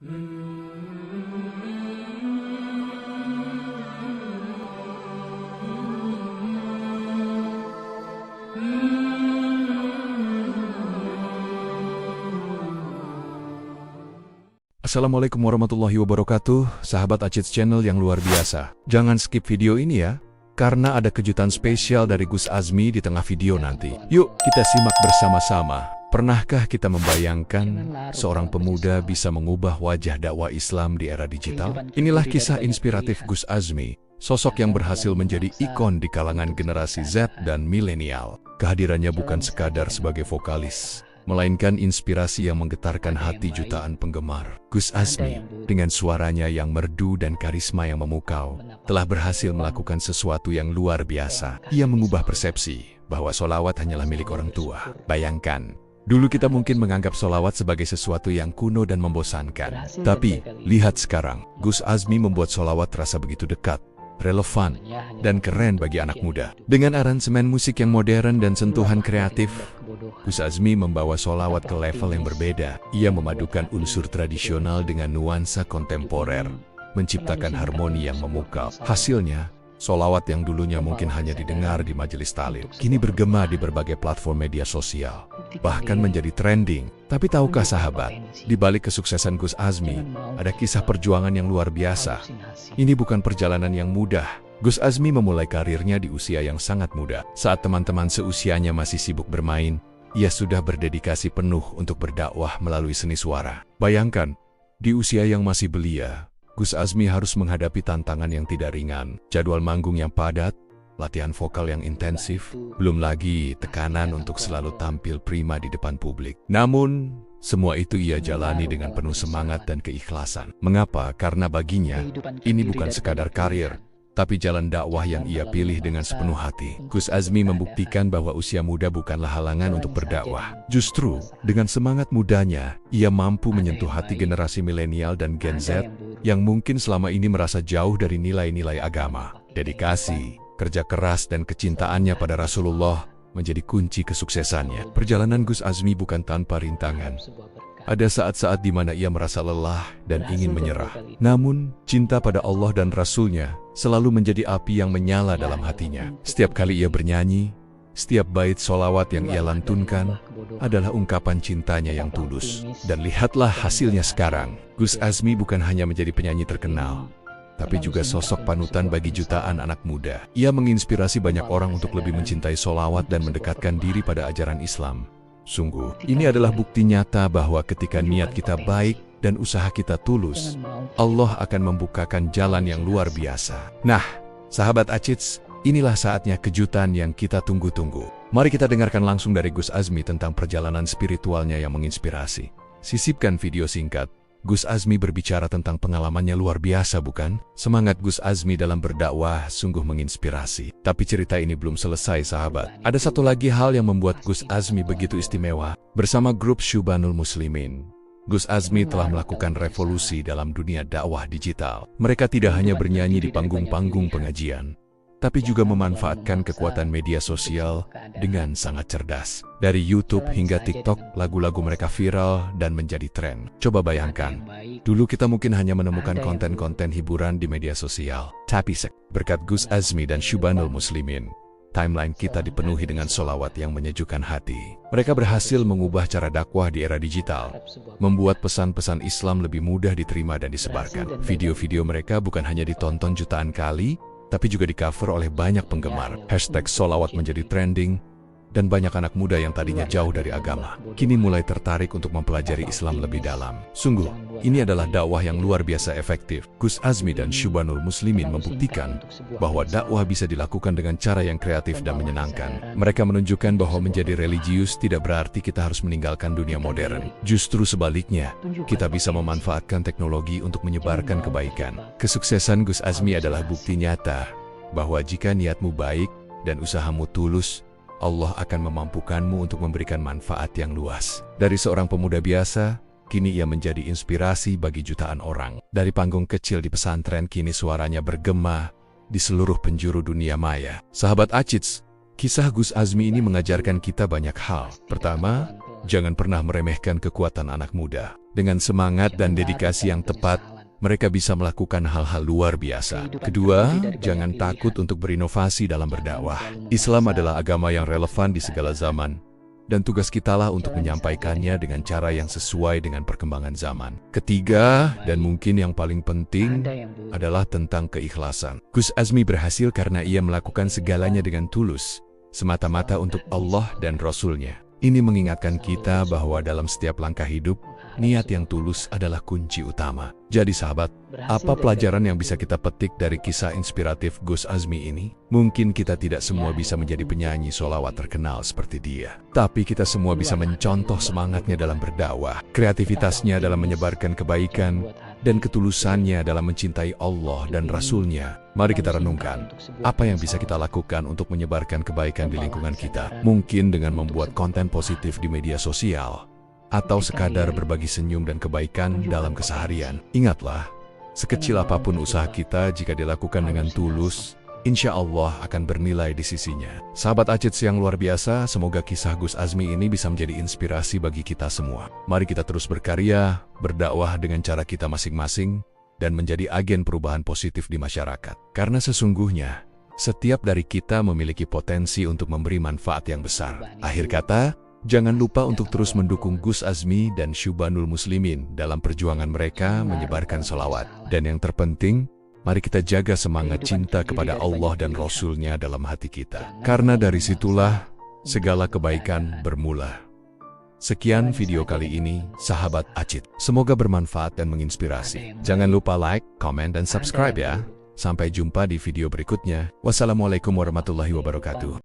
Assalamualaikum warahmatullahi wabarakatuh, sahabat Acids Channel yang luar biasa. Jangan skip video ini ya, karena ada kejutan spesial dari Gus Azmi di tengah video nanti. Yuk kita simak bersama-sama. Pernahkah kita membayangkan seorang pemuda bisa mengubah wajah dakwah Islam di era digital? Inilah kisah inspiratif Gus Azmi, sosok yang berhasil menjadi ikon di kalangan generasi Z dan milenial. Kehadirannya bukan sekadar sebagai vokalis, melainkan inspirasi yang menggetarkan hati jutaan penggemar. Gus Azmi, dengan suaranya yang merdu dan karisma yang memukau, telah berhasil melakukan sesuatu yang luar biasa. Ia mengubah persepsi bahwa sholawat hanyalah milik orang tua. Bayangkan, dulu kita mungkin menganggap sholawat sebagai sesuatu yang kuno dan membosankan. Tapi, lihat sekarang, Gus Azmi membuat sholawat terasa begitu dekat, relevan, dan keren bagi anak muda. Dengan aransemen musik yang modern dan sentuhan kreatif, Gus Azmi membawa sholawat ke level yang berbeda. Ia memadukan unsur tradisional dengan nuansa kontemporer, menciptakan harmoni yang memukau. Hasilnya, sholawat yang dulunya mungkin hanya didengar di majelis taklim, kini bergema di berbagai platform media sosial, bahkan menjadi trending. Tapi tahukah sahabat, di balik kesuksesan Gus Azmi, ada kisah perjuangan yang luar biasa. Ini bukan perjalanan yang mudah. Gus Azmi memulai karirnya di usia yang sangat muda. Saat teman-teman seusianya masih sibuk bermain, ia sudah berdedikasi penuh untuk berdakwah melalui seni suara. Bayangkan, di usia yang masih belia, Gus Azmi harus menghadapi tantangan yang tidak ringan, jadwal manggung yang padat, latihan vokal yang intensif, belum lagi tekanan untuk selalu tampil prima di depan publik. Namun, semua itu ia jalani dengan penuh semangat dan keikhlasan. Mengapa? Karena baginya, ini bukan sekadar karir, tapi jalan dakwah yang ia pilih dengan sepenuh hati. Gus Azmi membuktikan bahwa usia muda bukanlah halangan untuk berdakwah. Justru, dengan semangat mudanya, ia mampu menyentuh hati generasi milenial dan Gen Z yang mungkin selama ini merasa jauh dari nilai-nilai agama. Dedikasi, kerja keras, dan kecintaannya pada Rasulullah menjadi kunci kesuksesannya. Perjalanan Gus Azmi bukan tanpa rintangan. Ada saat-saat di mana ia merasa lelah dan ingin menyerah. Namun, cinta pada Allah dan Rasul-Nya selalu menjadi api yang menyala dalam hatinya. Setiap kali ia bernyanyi, setiap bait sholawat yang ia lantunkan adalah ungkapan cintanya yang tulus. Dan lihatlah hasilnya sekarang. Gus Azmi bukan hanya menjadi penyanyi terkenal, tapi juga sosok panutan bagi jutaan anak muda. Ia menginspirasi banyak orang untuk lebih mencintai sholawat dan mendekatkan diri pada ajaran Islam. Sungguh, ini adalah bukti nyata bahwa ketika niat kita baik dan usaha kita tulus, Allah akan membukakan jalan yang luar biasa. Nah, sahabat Acids, inilah saatnya kejutan yang kita tunggu-tunggu. Mari kita dengarkan langsung dari Gus Azmi tentang perjalanan spiritualnya yang menginspirasi. Sisipkan video singkat. Gus Azmi berbicara tentang pengalamannya luar biasa, bukan? Semangat Gus Azmi dalam berdakwah sungguh menginspirasi. Tapi cerita ini belum selesai, sahabat. Ada satu lagi hal yang membuat Gus Azmi begitu istimewa. Bersama grup Syubanul Muslimin, Gus Azmi telah melakukan revolusi dalam dunia dakwah digital. Mereka tidak hanya bernyanyi di panggung-panggung pengajian, tapi juga memanfaatkan kekuatan media sosial dengan sangat cerdas. Dari YouTube hingga TikTok, lagu-lagu mereka viral dan menjadi tren. Coba bayangkan, dulu kita mungkin hanya menemukan konten-konten hiburan di media sosial. Tapi berkat Gus Azmi dan Syubanul Muslimin, timeline kita dipenuhi dengan sholawat yang menyejukkan hati. Mereka berhasil mengubah cara dakwah di era digital, membuat pesan-pesan Islam lebih mudah diterima dan disebarkan. Video-video mereka bukan hanya ditonton jutaan kali, tapi juga di-cover oleh banyak penggemar. Hashtag sholawat menjadi trending, dan banyak anak muda yang tadinya jauh dari agama kini mulai tertarik untuk mempelajari Islam lebih dalam. Sungguh, ini adalah dakwah yang luar biasa efektif. Gus Azmi dan Syubanul Muslimin membuktikan bahwa dakwah bisa dilakukan dengan cara yang kreatif dan menyenangkan. Mereka menunjukkan bahwa menjadi religius tidak berarti kita harus meninggalkan dunia modern. Justru sebaliknya, kita bisa memanfaatkan teknologi untuk menyebarkan kebaikan. Kesuksesan Gus Azmi adalah bukti nyata bahwa jika niatmu baik dan usahamu tulus, Allah akan memampukanmu untuk memberikan manfaat yang luas. Dari seorang pemuda biasa, kini ia menjadi inspirasi bagi jutaan orang. Dari panggung kecil di pesantren, kini suaranya bergema di seluruh penjuru dunia maya. Sahabat Acids, kisah Gus Azmi ini mengajarkan kita banyak hal. Pertama, Jangan pernah meremehkan kekuatan anak muda. Dengan semangat dan dedikasi yang tepat, mereka bisa melakukan hal-hal luar biasa. Kedua, jangan takut untuk berinovasi dalam berdakwah. Islam adalah agama yang relevan di segala zaman, dan tugas kitalah untuk menyampaikannya dengan cara yang sesuai dengan perkembangan zaman. Ketiga, dan mungkin yang paling penting, adalah tentang keikhlasan. Gus Azmi berhasil karena ia melakukan segalanya dengan tulus, semata-mata untuk Allah dan Rasul-Nya. Ini mengingatkan kita bahwa dalam setiap langkah hidup, niat yang tulus adalah kunci utama. Jadi sahabat, apa pelajaran yang bisa kita petik dari kisah inspiratif Gus Azmi ini? Mungkin kita tidak semua bisa menjadi penyanyi sholawat terkenal seperti dia. Tapi kita semua bisa mencontoh semangatnya dalam berdakwah, kreativitasnya dalam menyebarkan kebaikan, dan ketulusannya dalam mencintai Allah dan Rasul-Nya. Mari kita renungkan, apa yang bisa kita lakukan untuk menyebarkan kebaikan di lingkungan kita? Mungkin dengan membuat konten positif di media sosial, atau sekadar berbagi senyum dan kebaikan dalam keseharian. Ingatlah, sekecil apapun usaha kita jika dilakukan dengan tulus, insya Allah akan bernilai di sisinya. Sahabat Acits yang luar biasa, semoga kisah Gus Azmi ini bisa menjadi inspirasi bagi kita semua. Mari kita terus berkarya, berdakwah dengan cara kita masing-masing, dan menjadi agen perubahan positif di masyarakat. Karena sesungguhnya, setiap dari kita memiliki potensi untuk memberi manfaat yang besar. Akhir kata, jangan lupa untuk terus mendukung Gus Azmi dan Syubanul Muslimin dalam perjuangan mereka menyebarkan sholawat. Dan yang terpenting, mari kita jaga semangat cinta kepada Allah dan Rasul-Nya dalam hati kita. Karena dari situlah segala kebaikan bermula. Sekian video kali ini, sahabat Acits. Semoga bermanfaat dan menginspirasi. Jangan lupa like, comment, dan subscribe ya. Sampai jumpa di video berikutnya. Wassalamualaikum warahmatullahi wabarakatuh.